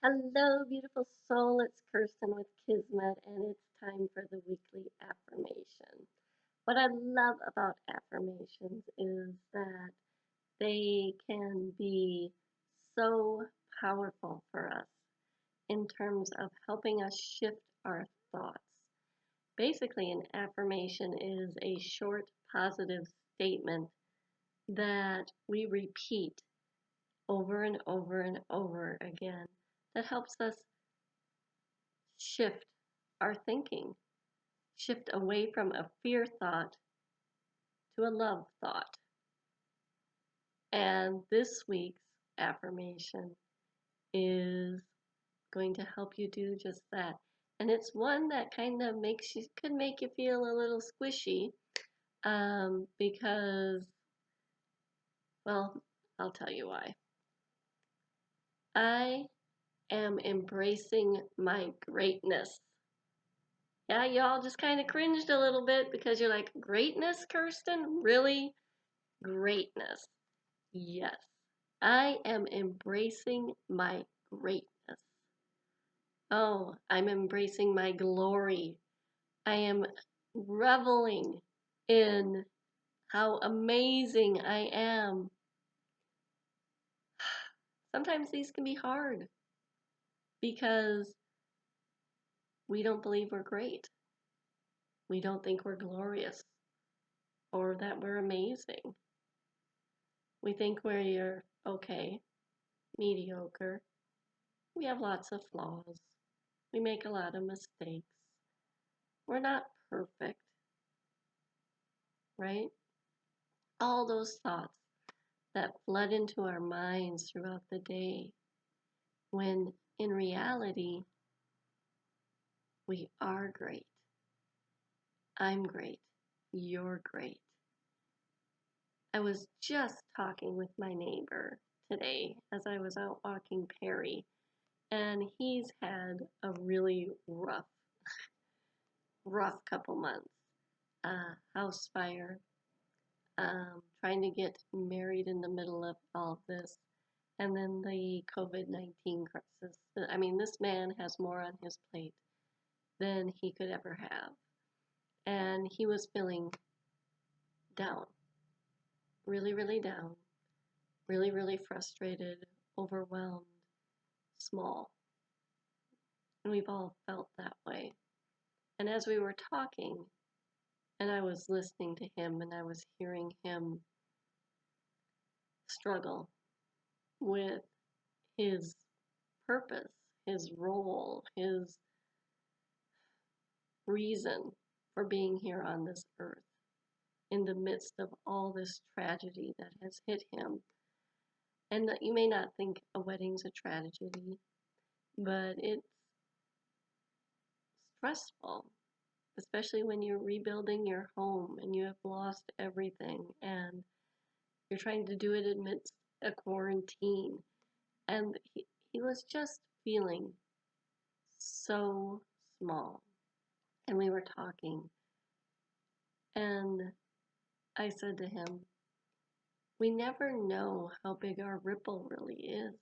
Hello, beautiful soul. It's Kirsten with Kismet, and it's time for the weekly affirmation. What I love about affirmations is that they can be so powerful for us in terms of helping us shift our thoughts. Basically, an affirmation is a short positive statement that we repeat over and over and over again that helps us shift our thinking, shift away from a fear thought to a love thought. And this week's affirmation is going to help you do just that. And it's one that kind of could make you feel a little squishy because, well, I'll tell you why. I am embracing my greatness. Yeah, y'all just kind of cringed a little bit because you're like, greatness, Kirsten? Really? Greatness. Yes, I am embracing my greatness. Oh, I'm embracing my glory. I am reveling in how amazing I am. Sometimes these can be hard because we don't believe we're great. We don't think we're glorious or that we're amazing. We think we're okay, mediocre. We have lots of flaws. We make a lot of mistakes. We're not perfect, right? All those thoughts that flood into our minds throughout the day, when in reality, we are great. I'm great. You're great. I was just talking with my neighbor today as I was out walking Perry, and he's had a really rough couple months. House fire, trying to get married in the middle of all of this, and then the COVID-19 crisis. I mean, this man has more on his plate than he could ever have. And he was feeling down, really, really down, really, really frustrated, overwhelmed, small. And we've all felt that way. And as we were talking, and I was listening to him and I was hearing him struggle with his purpose, his role, his reason for being here on this earth in the midst of all this tragedy that has hit him. And that you may not think a wedding's a tragedy, but it's stressful, especially when you're rebuilding your home and you have lost everything and you're trying to do it amidst a quarantine. And he was just feeling so small. And we were talking, and I said to him, we never know how big our ripple really is.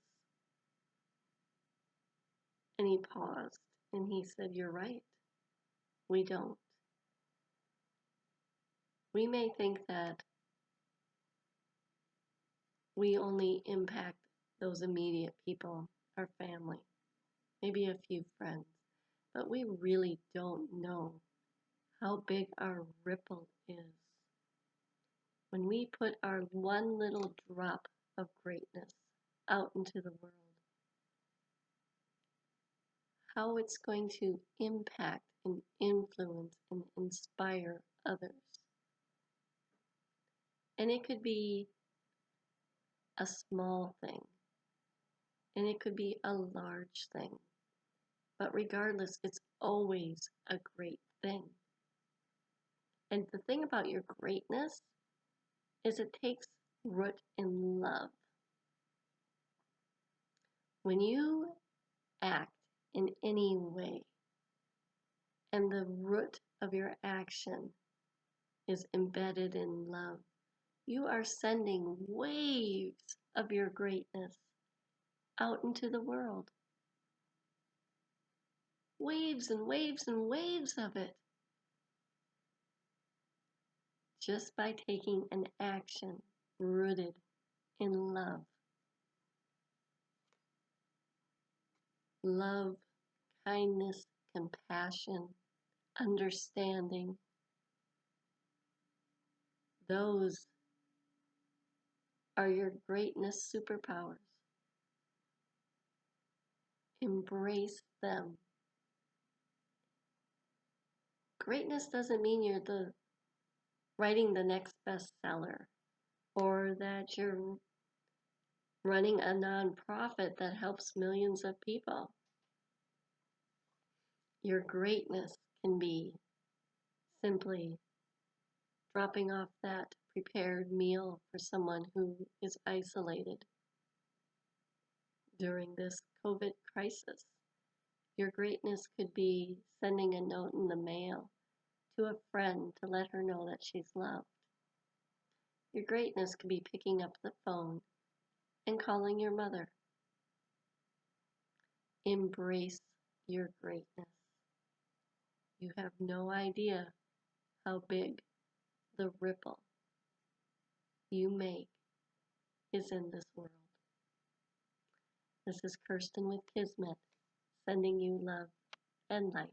And he paused and he said, you're right. We don't. We may think that we only impact those immediate people, our family, maybe a few friends, but we really don't know how big our ripple is. When we put our one little drop of greatness out into the world, how it's going to impact and influence and inspire others. And it could be a small thing, and it could be a large thing. But regardless, it's always a great thing. And the thing about your greatness is it takes root in love. When you act in any way, and the root of your action is embedded in love, you are sending waves of your greatness out into the world. waves and waves and waves of it just by taking an action rooted in love. Love, kindness, compassion, understanding. Those are your greatness superpowers. Embrace them. Greatness doesn't mean you're writing the next bestseller or that you're running a nonprofit that helps millions of people. Your greatness can be simply dropping off that prepared meal for someone who is isolated during this COVID crisis. Your greatness could be sending a note in the mail to a friend to let her know that she's loved. Your greatness could be picking up the phone and calling your mother. Embrace your greatness. You have no idea how big the ripple you make is in this world. This is Kirsten with Kismet, sending you love and light.